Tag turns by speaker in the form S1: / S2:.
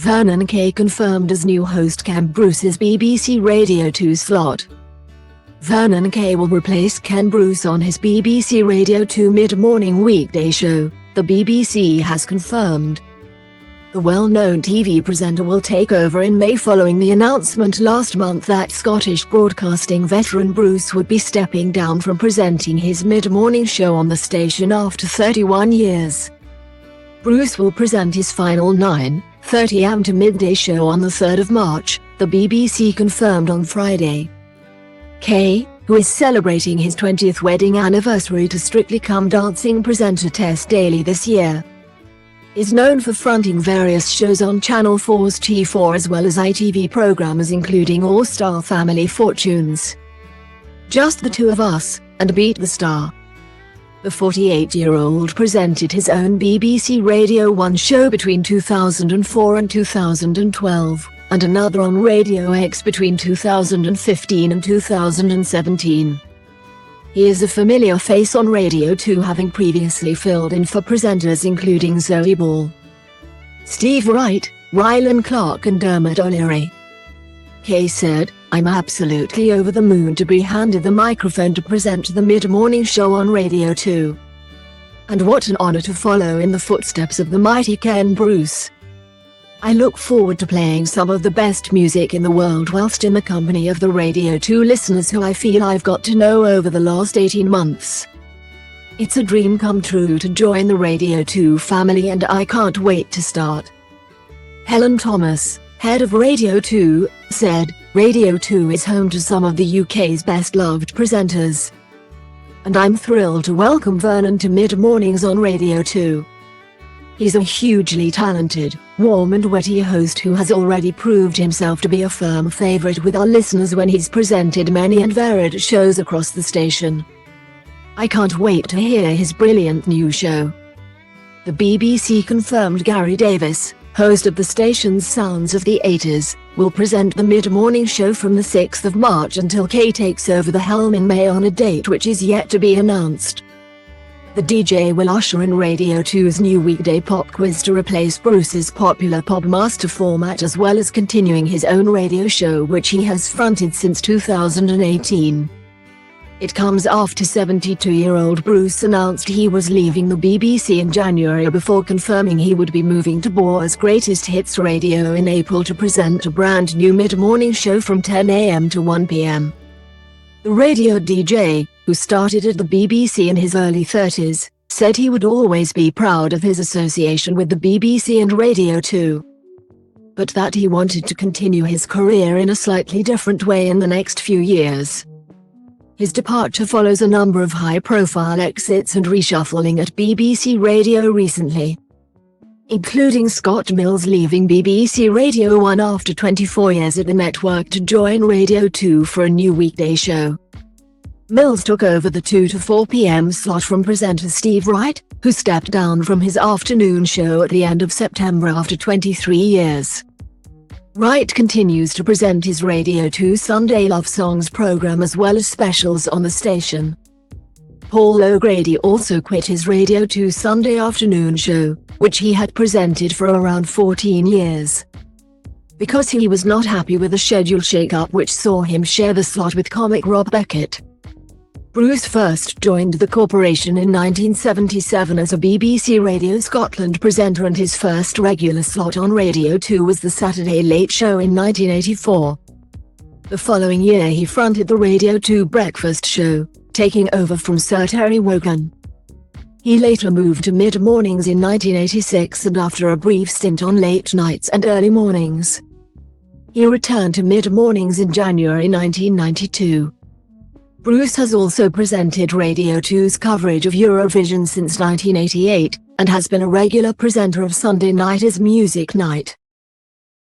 S1: Vernon Kay confirmed as new host Ken Bruce's BBC Radio 2 slot. Vernon Kay will replace Ken Bruce on his BBC Radio 2 mid-morning weekday show, the BBC has confirmed. The well-known TV presenter will take over in May following the announcement last month that Scottish broadcasting veteran Bruce would be stepping down from presenting his mid-morning show on the station after 31 years. Bruce will present his final 9:30 am to midday show on the 3rd of March, the BBC confirmed on Friday. Kay, who is celebrating his 20th wedding anniversary to Strictly Come Dancing presenter Tess Daly this year, is known for fronting various shows on Channel 4's T4 as well as ITV programmes including All Star Family Fortunes, Just the Two of Us, and Beat the Star. The 48-year-old presented his own BBC Radio 1 show between 2004 and 2012, and another on Radio X between 2015 and 2017. He is a familiar face on Radio 2, having previously filled in for presenters including Zoe Ball, Steve Wright, Rylan Clark and Dermot O'Leary. Kay said, "I'm absolutely over the moon to be handed the microphone to present the mid-morning show on Radio 2. And what an honor to follow in the footsteps of the mighty Ken Bruce. I look forward to playing some of the best music in the world whilst in the company of the Radio 2 listeners who I feel I've got to know over the last 18 months. It's a dream come true to join the Radio 2 family and I can't wait to start." Helen Thomas, head of Radio 2, said, "Radio 2 is home to some of the UK's best-loved presenters. And I'm thrilled to welcome Vernon to mid-mornings on Radio 2. He's a hugely talented, warm and witty host who has already proved himself to be a firm favourite with our listeners when he's presented many and varied shows across the station. I can't wait to hear his brilliant new show." The BBC confirmed Gary Davis, host of the station's Sounds of the 80s, will present the mid-morning show from the 6th of March until Kay takes over the helm in May on a date which is yet to be announced. The DJ will usher in Radio 2's new weekday pop quiz to replace Bruce's popular Popmaster format as well as continuing his own radio show which he has fronted since 2018. It comes after 72-year-old Bruce announced he was leaving the BBC in January before confirming he would be moving to Boar's Greatest Hits Radio in April to present a brand new mid-morning show from 10 am to 1 pm. The radio DJ, who started at the BBC in his early 30s, said he would always be proud of his association with the BBC and Radio 2, but that he wanted to continue his career in a slightly different way in the next few years. His departure follows a number of high-profile exits and reshuffling at BBC Radio recently, including Scott Mills leaving BBC Radio 1 after 24 years at the network to join Radio 2 for a new weekday show. Mills took over the 2 to 4 pm slot from presenter Steve Wright, who stepped down from his afternoon show at the end of September after 23 years. Wright continues to present his Radio 2 Sunday Love Songs program as well as specials on the station. Paul O'Grady also quit his Radio 2 Sunday afternoon show, which he had presented for around 14 years, because he was not happy with the schedule shake-up which saw him share the slot with comic Rob Beckett. Bruce first joined the corporation in 1977 as a BBC Radio Scotland presenter and his first regular slot on Radio 2 was the Saturday Late Show in 1984. The following year he fronted the Radio 2 Breakfast Show, taking over from Sir Terry Wogan. He later moved to mid-mornings in 1986 and after a brief stint on late nights and early mornings, he returned to mid-mornings in January 1992. Bruce has also presented Radio 2's coverage of Eurovision since 1988, and has been a regular presenter of Sunday Night as Music Night.